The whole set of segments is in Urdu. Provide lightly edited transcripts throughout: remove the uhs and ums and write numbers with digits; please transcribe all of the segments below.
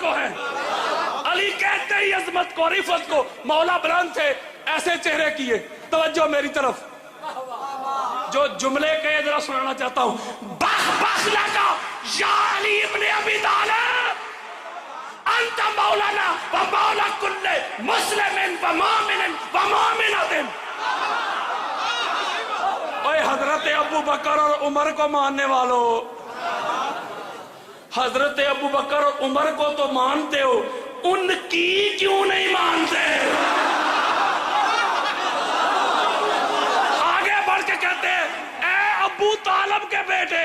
کو ہے. علی کہتے ہی عظمت کو، رفت کو. مولا بلند تھے، ایسے چہرے کیے. توجہ میری طرف، جو جملے کے ذرا سنانا چاہتا ہوں. بخ بخ لگا یا علی ابن ابی طالب، انت مولانا و مولا کل مسلم و مومن و مومنۃ. اے حضرت ابو بکر اور عمر کو ماننے والوں، حضرت ابو بکر اور عمر کو تو مانتے ہو، ان کی کیوں نہیں مانتے؟ آگے بڑھ کے کہتے ہیں اے ابو طالب کے بیٹے.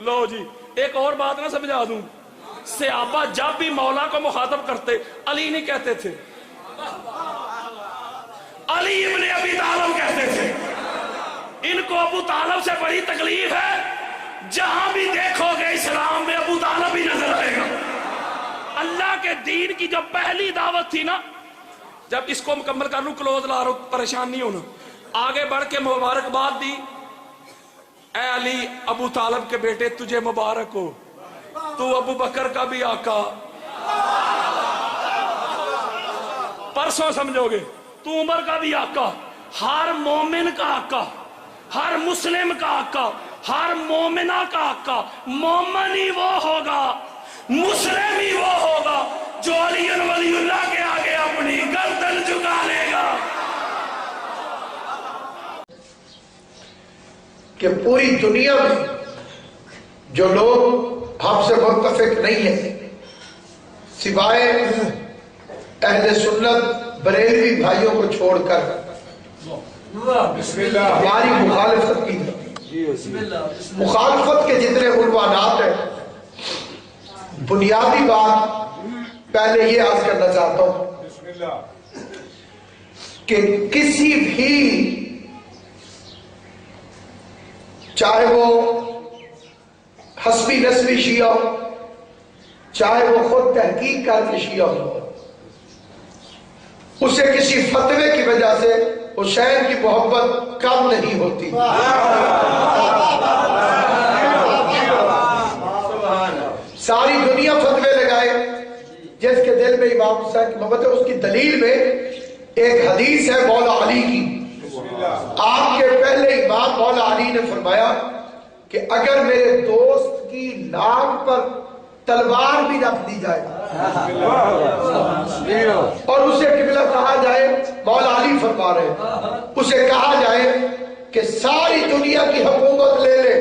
لو جی ایک اور بات نہ سمجھا دوں، صحابہ جب بھی مولا کو مخاطب کرتے علی نہیں کہتے تھے، علی ابن ابی طالب کہتے تھے. ان کو ابو طالب سے بڑی تکلیف ہے. جہاں بھی دیکھو گے اسلام میں ابو طالب ہی نظر آئے گا. اللہ کے دین کی جو پہلی دعوت تھی نا، جب اس کو مکمل کر لوں کلوز لا رہا ہوں، پریشان نہیں ہونا. آگے بڑھ کے مبارکباد دی، اے علی ابو طالب کے بیٹے تجھے مبارک ہو، تو ابو بکر کا بھی آقا. پرسوں سمجھو گے، تو عمر کا بھی آقا، ہر مومن کا آقا، ہر مسلم کا آقا، ہر مومنہ کا آقا. مومن ہی وہ ہوگا، مسلم ہی وہ ہوگا جو علی ولی اللہ کے آگے اپنی گردن جھکا لے گا. کہ پوری دنیا میں جو لوگ ہم سے متفق نہیں ہیں سوائے اہل سنت بریلوی بھائیوں کو چھوڑ کر ہماری مخالفت کی. مخالفت کے جتنے عنوانات ہیں، بنیادی بات پہلے یہ عرض کرنا چاہتا ہوں کہ کسی بھی، چاہے وہ حسبی نسبی شیعہ ہو، چاہے وہ خود تحقیق کر کے شیعہ ہو، اسے کسی فتوے کی وجہ سے حسین کی محبت کم نہیں ہوتی. ساری دنیا فتوے لگائے، جس کے دل میں امام حسین کی محبت ہے اس کی دلیل میں ایک حدیث ہے مولا علی کی. آپ کے پہلے امام مولا علی نے فرمایا کہ اگر میرے دوست کی ناک پر تلوار بھی رکھ دی جائے اور اسے قبلہ کہا جائے، مولا علی فرما رہے ہیں، اسے کہا جائے کہ ساری دنیا کی حکومت لے لے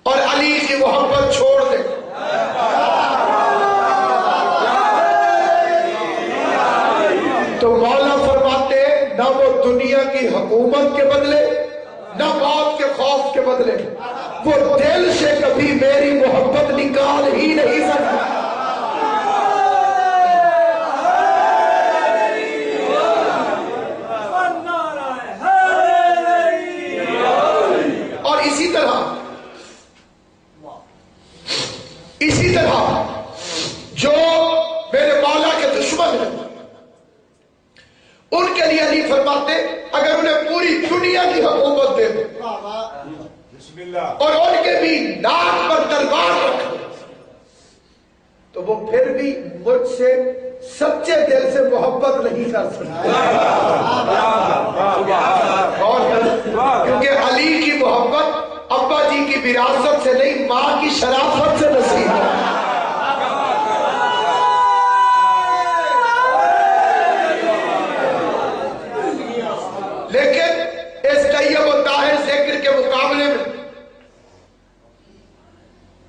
اور علی کی محبت چھوڑ دے، تو مولا فرماتے نہ وہ دنیا کی حکومت کے بدلے، نہ موت کے خوف کے بدلے، وہ دل سے کبھی میری محبت نکال ہی نہیں سکتا. اور اسی طرح جو میرے مولا کے دشمن ہیں ان کے لیے علی فرماتے اگر انہیں پوری دنیا کی حکومت دے دو اور ان کے بھی ناک پر تلوار رکھ دو تو وہ پھر بھی مجھ سے سچے دل سے محبت نہیں کر سکتے. کیونکہ علی کی محبت ابا جی کی وراثت سے نہیں، ماں کی شرافت سے نصیب ہے. لیکن اس طیب و طاہر ذکر کے مقابلے میں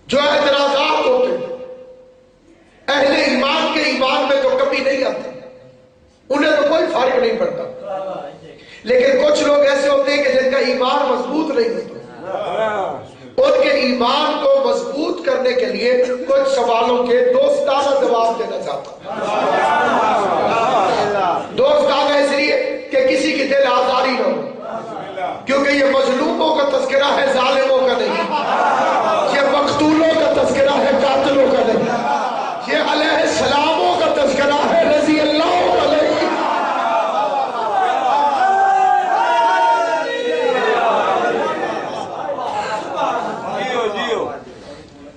جو اعتراضات ہوتے ہیں، اہل ایمان کے ایمان میں تو کمی نہیں آتی، انہیں تو کوئی فرق نہیں پڑتا. لیکن کچھ لوگ ایسے ہوتے ہیں کہ جن کا ایمان مضبوط نہیں ہوتا، ان کے ایمان کو مضبوط کرنے کے لیے کچھ سوالوں کے دوستانہ جواب دینا چاہتا ہوں. دوستانہ اس لیے کہ کسی کی دل آزاری نہ ہو، کیونکہ یہ مظلوموں کا تذکرہ ہے، ظالموں کا نہیں. یہ مقتولوں کا تذکرہ ہے، قاتلوں کا نہیں. یہ علیہ السلاموں کا تذکرہ ہے، رضی اللہ علیہ.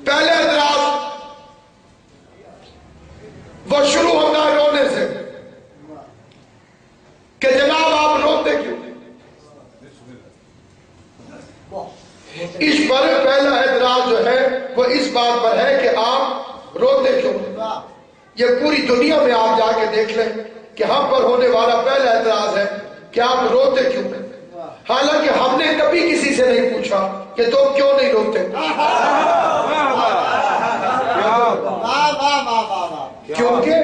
پہلے اعتراض اس پر پہلا اعتراض جو ہے وہ اس بات پر ہے کہ آپ روتے کیوں؟ یہ پوری دنیا میں آپ جا کے دیکھ لیں کہ ہم پر ہونے والا پہلا اعتراض ہے کہ آپ روتے کیوں؟ حالانکہ ہم نے کبھی کسی سے نہیں پوچھا کہ تم کیوں نہیں روتے، کیونکہ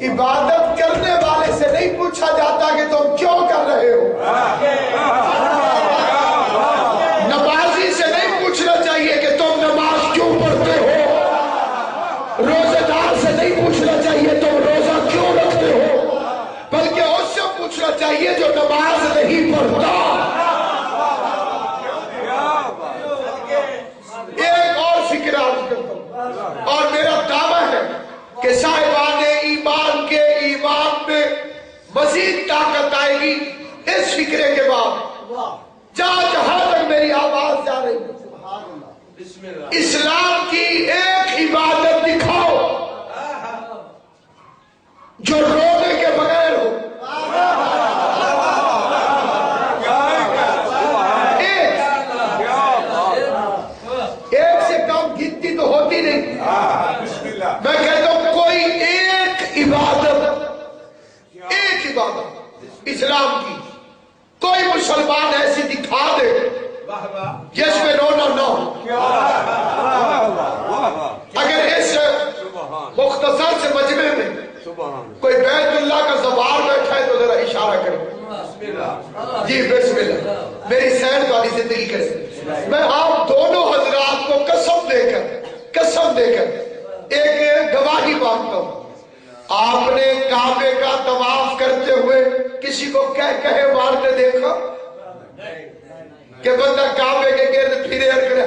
عبادت کرنے والے سے نہیں پوچھا جاتا کہ تم کیوں کر رہے ہو، نمازی سے نہیں پوچھنا چاہیے کہ تم نماز کیوں پڑھتے ہو، روزے دار سے نہیں پوچھنا چاہیے تم روزہ کیوں رکھتے ہو، بلکہ اس سے پوچھنا چاہیے جو نماز نہیں پڑھتا۔ ایک اور فکر عرض کرتا ہوں، اور میرا دعویٰ ہے کہ صاحبان ایمان کے ایمان میں مزید طاقت آئے گی اس فکرے کے بعد جہاں تک میری آواز جا رہی ہے۔ اسلام کی ایک عبادت دکھاؤ جو رونے کے بغیر ہو، ایک سے کم گنتی تو ہوتی نہیں۔ میں کہتا ہوں کوئی ایک عبادت اسلام کی کوئی مسلمان ایسی دکھا دے جس میں رونا نہ ہو۔ اگر اس مختصر سے مجمع میں کوئی بیت اللہ کا زبان بیٹھا ہے تو ذرا اشارہ کریں۔ جی بسم اللہ، میری سیر والی زندگی کرے۔ میں آپ دونوں حضرات کو قسم دے کر ایک گواہی مانگتا ہوں، آپ نے کعبے کا طواف کرتے ہوئے کسی کو کہے مارتے دیکھا کہ بندہ کعبے کے گرد پھرے اور کرے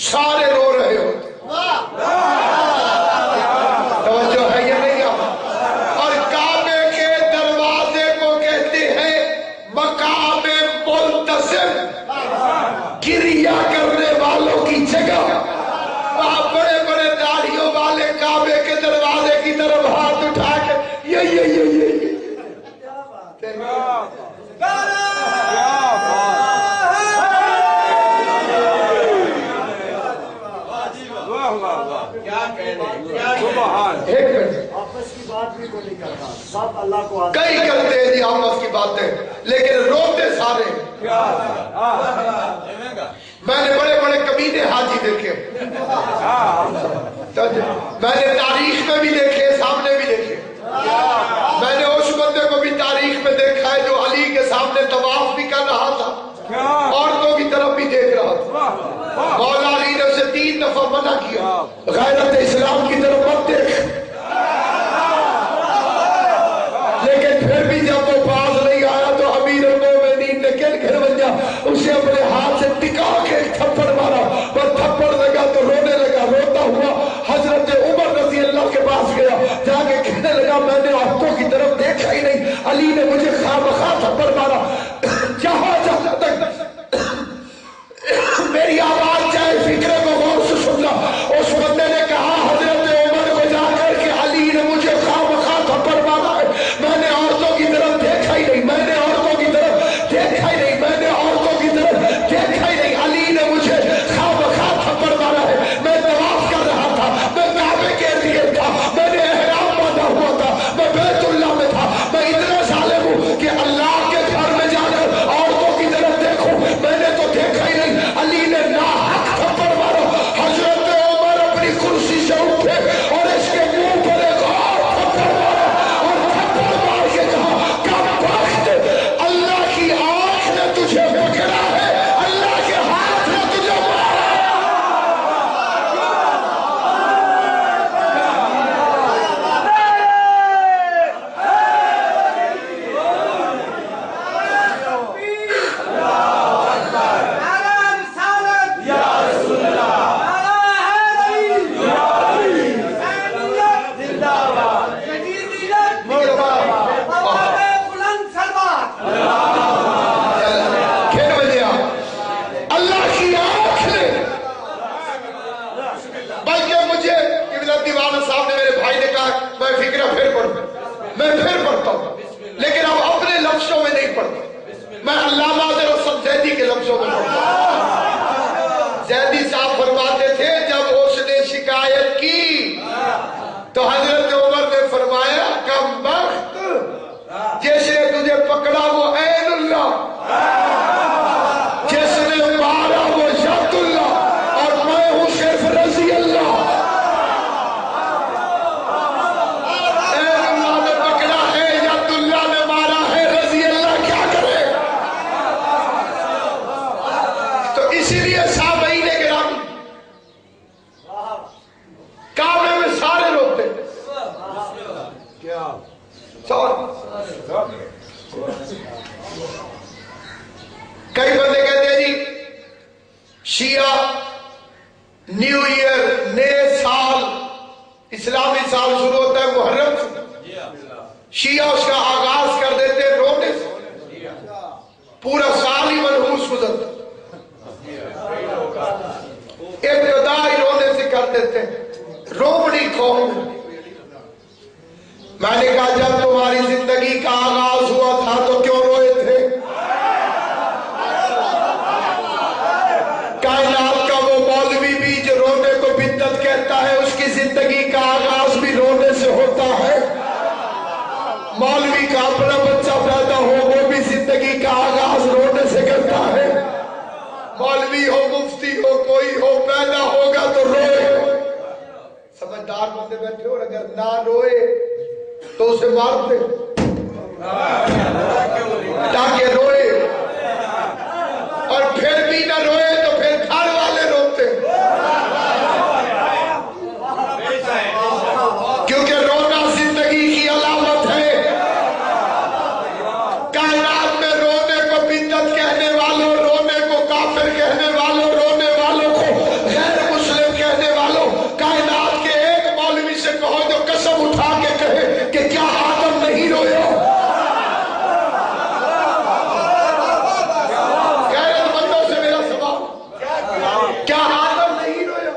سارے رو رہے ہوتے؟ توجہ ہے یا نہیں آپ؟ اور کعبے کے دروازے کو کہتے ہیں مقام ملتزم، گریہ کرنے والوں کی جگہ۔ وہاں بڑے بڑے داڑھیوں والے کعبے کے دروازے کی طرف ہاتھ اٹھا کے کئی کرتے ہیں جی آپس کی باتیں، لیکن روتے سارے۔ میں نے بڑے بڑے کمینے حاجی دیکھے، میں نے تاریخ میں بھی دیکھے، سامنے بھی دیکھے۔ میں نے اس بندے کو بھی تاریخ میں دیکھا ہے جو علی کے سامنے طواف بھی کر رہا تھا، عورتوں کی طرف بھی دیکھ رہا تھا۔ مولا علی نے اسے 3 دفعہ منع کیا، غیرت اسلام کی طرف مت دیکھ۔ لیکن پھر بھی جب وہ باز نہیں آیا تو امیر المومنین نے گھر بنجا اسے اپنے ہاتھ سے ٹکا کے ایک تھپڑ مارا، وہ تھپڑ لگا تو رونے لگا، روتا ہوا حضرت عمر رضی اللہ کے پاس گیا، جا کے کہنے لگا میں نے عورتوں کی طرف دیکھا ہی نہیں، علی نے مجھے خواہ تھپڑ مارا۔ جہاں تک میری آواز چاہے فکرے کو غور سے سننا، اس بندے نے کہا حضرت عمر کو جا پکڑا وہ عین اللہ، جس نے مارا وہ ید اللہ، اور میں ہوں صرف رضی اللہ۔ عین اللہ نے پکڑا ہے، ید اللہ نے مارا ہے، رضی اللہ کیا کرے؟ تو اسی لیے صحابین کرام کعبے میں سارے روتے کئی بندے کہتے ہیں جی شیعہ نیو ایئر، نئے سال، اسلامی سال شروع ہوتا ہے محرم سے، شیعہ اس کا آغاز کر دیتے ہیں رونے سے، پورا سال ہی منحوس گزرتا، ابتدائی رونے سے کر دیتے ہیں، روبڑی قوم۔ میں نے کہا جب تمہاری زندگی کا آغاز ہوا تھا تو کیوں روئے تھے؟ کائنات کا وہ مولوی بھی جو رونے کو بدعت کہتا ہے، اس کی زندگی کا آغاز بھی رونے سے ہوتا ہے۔ مولوی کا اپنا بچہ پیدا ہو وہ بھی زندگی کا آغاز رونے سے کرتا ہے۔ مولوی ہو، مفتی ہو، کوئی ہو، پیدا ہوگا تو روئے۔ سمجھدار بندے بیٹھے اور اگر نہ روئے تو اسے مارتے تاکہ روئے، اور پھر بھی نہ روئے تو پھر گھر والے روتے، کیونکہ رونا زندگی کی علامت ہے۔ کائنات میں رونے کو بدعت کہنے والوں، رونے کو کافر کہنے والوں، رونے والوں کو غیر مسلم کہنے والوں، کائنات کے ایک مولوی سے کہو جو قسم اٹھا کے کہے کہ کیا آدم نہیں رویا؟ غیرت مندوں سے میرا سوال، کیا آدم نہیں رویا؟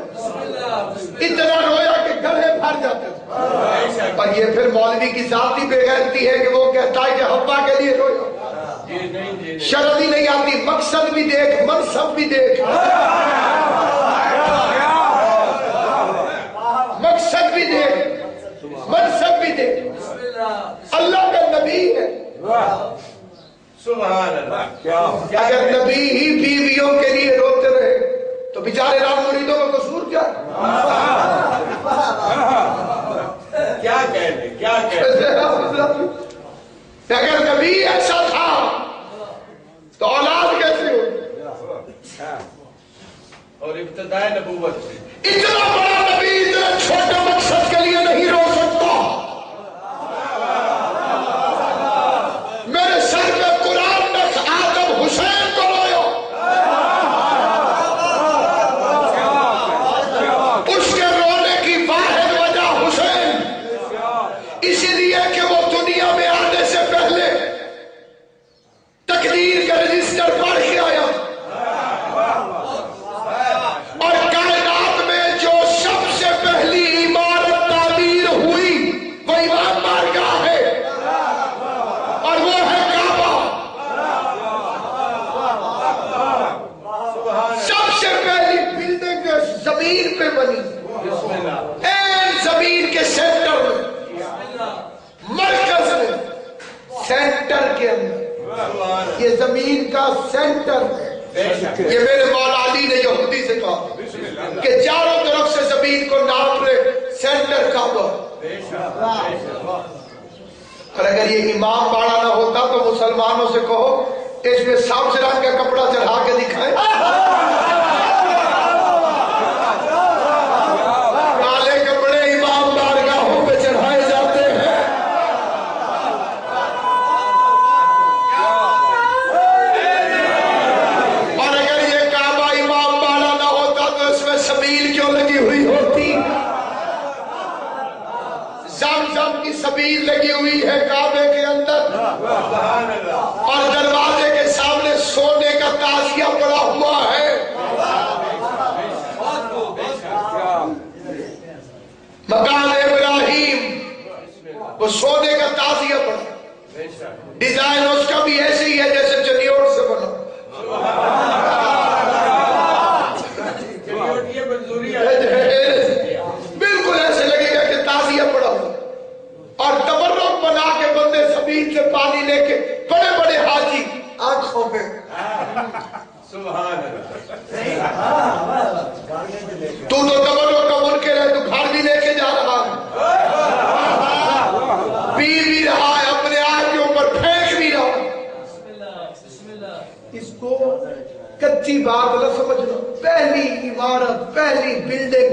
اتنا رویا کہ گلے بھر جاتے تھے۔ اور یہ پھر مولوی کی ذاتی بے غیرتی ہے کہ وہ کہتا ہے کہ حوا کے لیے رویا۔ شرم ہی نہیں آتی، مقصد بھی دیکھ، منصب بھی دیکھ، مقصد بھی دیکھ، منصب بھی دیکھ۔ اللہ کا نبی ہے، سبحان اللہ۔ اگر نبی ہی بیویوں کے لیے روتے رہے تو بیچارے رام مریدوں کا قصور کیا ہے؟ کیا کہنے، کیا کہنے۔ اگر نبی ایسا تھا تو اولاد کیسے ہو؟ اور ابتدائے نبوت سے اتنا بڑا نبی اتنا چھوٹے مقصد کے لیے نہیں رو سکتا۔ میرے سر پہ قرآن میں آدم حسین کو رویا، اس کے رونے کی واحد وجہ حسین، اسی لیے کہ وہ دنیا میں آنے سے پہلے تقدیر کا رجسٹر پڑھ کے آیا، اور کائنات میں جو سب سے پہلی عمارت تعمیر ہوئی وہ امام بارگاہ ہے، اور وہ ہے کعبہ۔ سب سے پہلی بلڈنگ زمین پہ بنی، زمین کے سینٹر میں، مرکز میں، سینٹر کے اندر، یہ زمین کا سینٹر ہے۔ یہ میرے مولا علی نے یہودی سے کہا کہ چاروں طرف سے زمین کو ناپ لے، سینٹر کعبہ۔ اور اگر یہ امام باڑا نہ ہوتا تو مسلمانوں سے کہو اس میں سبز رنگ کا کپڑا چڑھا کے دکھائیں، کالے کپڑے امام بارگاہوں پہ چڑھائے جاتے ہیں۔ اور اگر یہ کعبہ امام باڑا نہ ہوتا تو اس میں سبیل کیوں لگی ہوئی ہوتی؟ زمزم کی سبیل لگی ہوئی ہے کعبے کے اندر، اور دروازے کے سامنے سونے کا تازیہ پڑا ہوا ہے۔ مقام ابراہیم وہ سونے کا تازیہ پڑا، ڈیزائن اس کا بھی ایسے ہی ہے جیسے چنیوڑ سے بنا، بالکل ایسے لگے گا کہ تازیہ پڑا ہوا، اور تبرک بنا کے بندے زمین سے پانی لے کے بڑے تو تبرک کا منکر ہے، تو گھر بھی لے کے جا رہا ہے، پی بھی رہا ہے، اپنے آپ کے اوپر پھینک بھی رہا ہے۔ اس کو کچی بات نہ سمجھنا، پہلی عمارت، پہلی بلڈنگ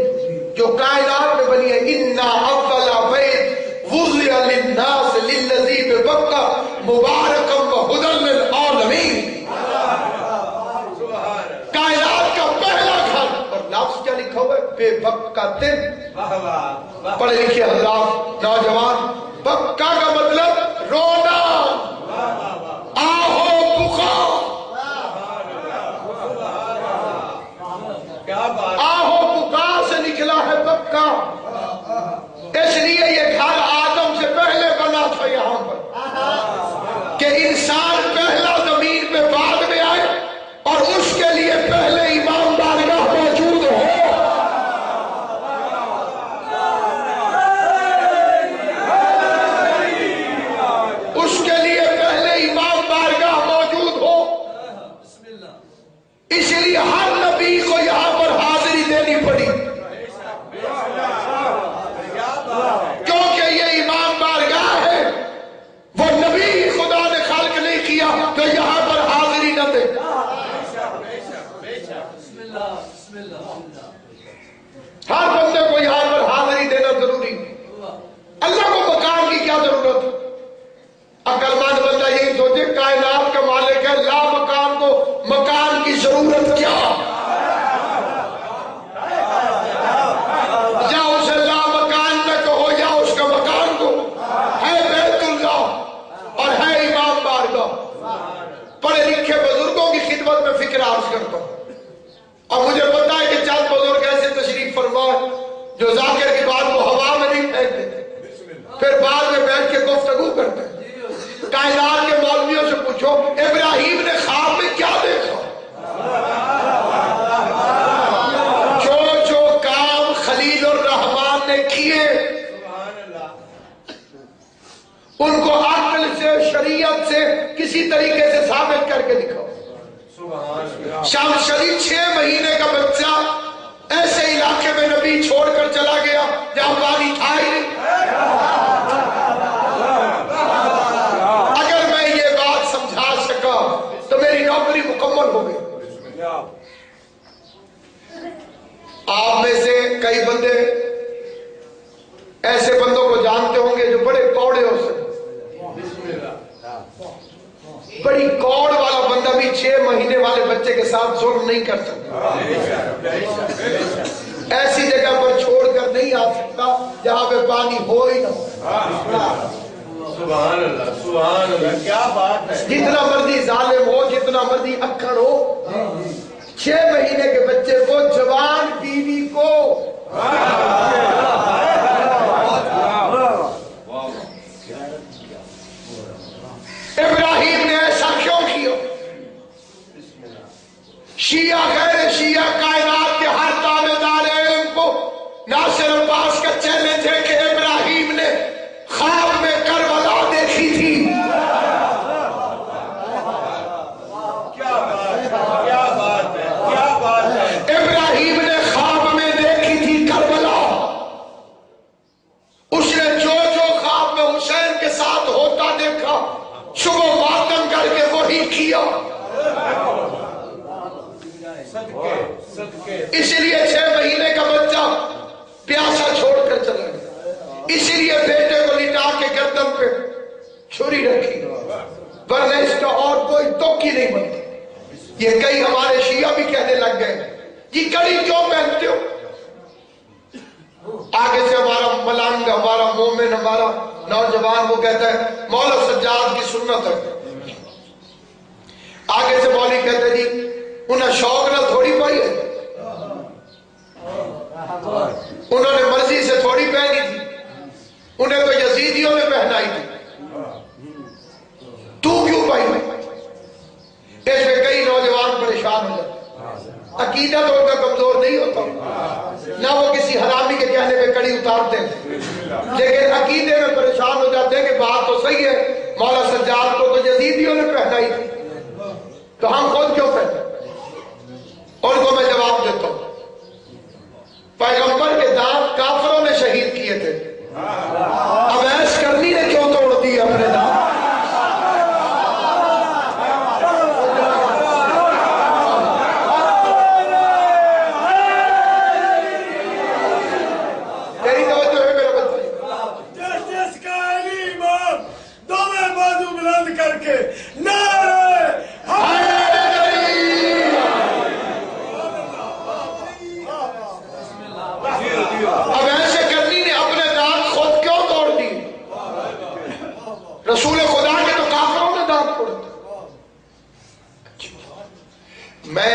جو کائنات میں بنی ہے، اِنَّا أَوَّلَ بَيْتٍ وُضِعَ لِلنَّاسِ لِلَّذِي بِبَكَّةَ مُبَارَكًا وَهُدًى لِلْعَالَمِينَ۔ کائنات کا پہلا گھر، اور لفظ کیا لکھا ہوا ہے؟ بے بکہ۔ پڑھے لکھے حضرات، نوجوان، بکہ کا مطلب رونا، آہو بکا، آہو بکا سے نکلا ہے بکہ۔ اس لیے یہ گھر آدم سے پہلے بنا تھا یہاں پر، کہ انسان پہلا زمین پہ بعد میں آئے اور اس کے لیے پہلے امام بارگاہ موجود ہو۔ اس کے لیے پہلے امام بارگاہ موجود ہو۔ اس لیے ہر نبی کو یہاں پر حاضری دینی پڑی، کیونکہ یہ امام بارگاہ ہے۔ وہ نبی خدا نے خلق نہیں کیا تو یہاں پر حاضری نہ دے۔ ہر بندے کو یہاں پر حاضری دینا ضروری۔ اللہ کو مکان کی کیا ضرورت؟ عقل مند بندہ یہی سوچے کائنات کا مالک ہے، لا مکان کو مکان کی ضرورت کیا؟ یا اسے لا مکان نہ کہو یا اس کا مکان کو، ہے بیت اللہ اور ہے امام بارگاہ۔ پڑھے لکھے بزرگوں کی خدمت میں فکر عرض کرتا ہوں، اور مجھے پتا ہے کہ چند بزرگ ایسے تشریف فرما جو ذاکر کی بات کو ہوا میں نہیں پھینک دیتے، پھر بعد میں بیٹھ کے گفتگو کرتے ہیں۔ کائنات کے مولویوں سے پوچھو ابراہیم نے خواب میں کیا دیکھا؟ جو جو کام خلیل الرحمان نے کیے ان کو عقل سے، شریعت سے کسی طریقے سے ثابت کر کے دکھاؤ۔ شام شریف 6 مہینے کا بچہ ایسے علاقے میں نبی چھوڑ کر چلا گیا جہاں پانی تھا ہی نہیں۔ اگر میں یہ بات سمجھا سکا تو میری نوکری مکمل ہو گئی۔ آپ میں سے کئی بندے ایسے بندوں کو جانتے ہوں گے جو بڑے کوڑے ہو سکتے، بڑی کوڑ والا بندہ بھی 6 مہینے والے بچے کے ساتھ ظلم نہیں کر سکتا، ایسی جگہ پر چھوڑ کر نہیں آ سکتا جہاں پہ پانی ہو ہی نہ ہو۔ سبحان اللہ، سبحان اللہ، کیا بات ہے۔ جتنا مرضی ظالم ہو، جتنا مرضی اکھڑ ہو، 6 مہینے کے بچے کو، جوان بیوی کو ابراہیم نے ایسا کیوں کیا؟ شیعہ غیر شیعہ کائنات کے ہر تابعدار علم کو ناصر عباس کا چیلنج ہے کہ ابراہیم نے خواب میں کربلا دیکھی تھی۔ کیا بات ہے، کیا بات ہے۔ ابراہیم نے خواب میں دیکھی تھی کربلا۔ اس نے جو جو خواب میں حسین کے ساتھ ہوتا دیکھا، صبح ماتم کر کے وہی کیا۔ اس لیے 6 مہینے کا بچہ پیاسا چھوڑ کر چلا گیا، اسی لیے بیٹے کو لٹا کے گردن پہ چھری رکھی، ورنہ اس کا اور کوئی توقی نہیں بنتا۔ یہ کئی ہمارے شیعہ بھی کہنے لگ گئے یہ کڑی کیوں پہنتے ہو؟ آگے سے ہمارا ملنگ، ہمارا مومن، ہمارا نوجوان وہ کہتا ہے مولا سجاد کی سنت ہے، آگے سے مولوی کہتے ہیں جی انہیں شوق نہ تھوڑی پائی ہے، انہوں نے مرضی سے تھوڑی پہنی تھی، انہیں تو یزیدیوں میں پہنائی تھی، تو کیوں پائی؟ اس میں کئی نوجوان پریشان ہو جاتے، عقیدہ تو ان کا کمزور نہیں ہوتا، نہ وہ کسی حرامی کے کہنے پہ کڑی اتارتے ہیں، لیکن عقیدے میں پریشان ہو جاتے ہیں کہ بات تو صحیح ہے، مولا سجاد کو تو یزیدیوں نے پہنائی تھی تو ہم خود کیوں پہنتے؟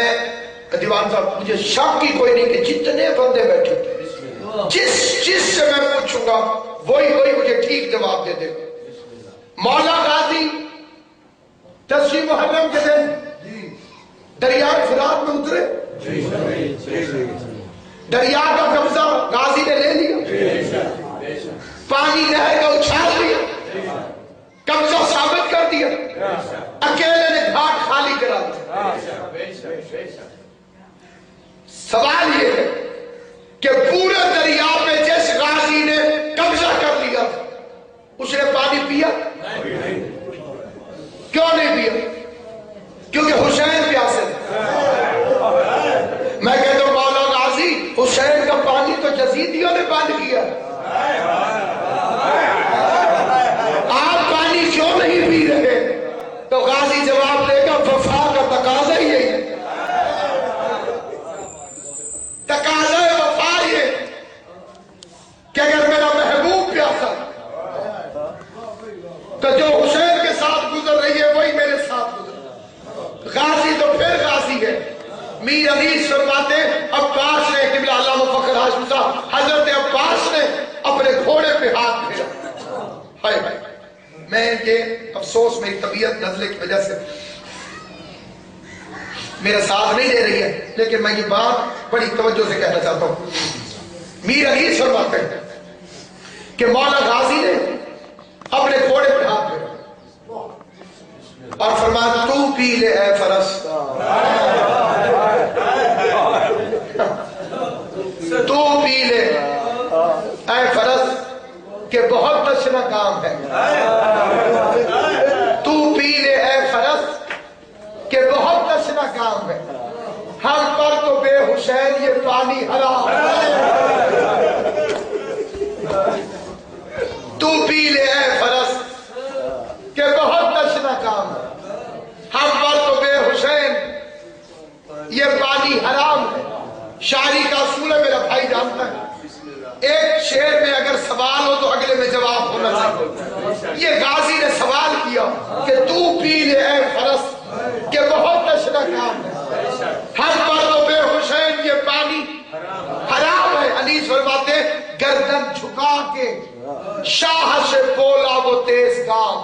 میں دیوان صاحب مجھے شک کی کوئی نہیں کہ جتنے بندے بیٹھے تھے جس سے میں پوچھوں گا وہی مجھے ٹھیک جواب دے دے گا. مولا غازی 10 محرم کے دن دریائے فرات میں اترے. دریا کا قبضہ غازی نے لے لیا, پانی نہر کا اچھال لیا, قبضہ ثابت کر دیا, اکیلے نے گھاٹ خالی کرا دیا. سوال یہ ہے کہ پورے دریا پہ جس غازی نے قبضہ کر لیا اس نے پانی پیا؟ کیوں نہیں پیا؟ کیونکہ حسین پیاسے تھے. میں کہتا ہوں مولا غازی حسین کا پانی تو یزیدیوں نے بند کیا, آپ پانی کیوں نہیں پی رہے؟ تو غازی جواب دے گا وفا کا تقاضا ہی یہی ہے. تقاضا وفا یہ کہ اگر میرا محبوب پیاسا تو جو حسین کے ساتھ گزر رہی ہے وہی میرے ساتھ گزر. غازی تو پھر غازی ہے. میر عزیز فرماتے عباس نے قبلہ علامہ فخر ہاشمی صاحب حضرت عباس نے اپنے گھوڑے پہ ہاتھ پھیرا. ہائے ہائے, میں یہ افسوس میری طبیعت نزلے کی وجہ سے میرا ساتھ نہیں دے رہی ہے, لیکن میں یہ بات بڑی توجہ سے کہنا چاہتا ہوں. میر عزیز فرماتے ہیں کہ مولا غازی نے اپنے گھوڑے پہ ہاتھ پھیرا اور فرمایا تو پی لے اے فرس, تو پی لے اے فرس کہ بہت تشنا کام ہے. تو پی لے اے فرس کہ بہت تشنا کام ہے. ہم پر تو بے حسین یہ پانی حرام. تو پی لے اے فرس کہ بہت تشنا کام ہے. ہم پر تو بے حسین یہ پانی حرام ہے. شاعری کا اصول ہے, میرا بھائی جانتا ہے, ایک شعر میں اگر سوال ہو تو اگلے میں جواب ہونا چاہیے. یہ غازی نے سوال کیا کہ تو پی لے اے فرس کہ بہت تشنا کام ہے. ہم پر تو بے حسین یہ پانی حرام ہے. انیس فرماتے گردن جھکا کے شاہ سے بولا وہ تیز کام.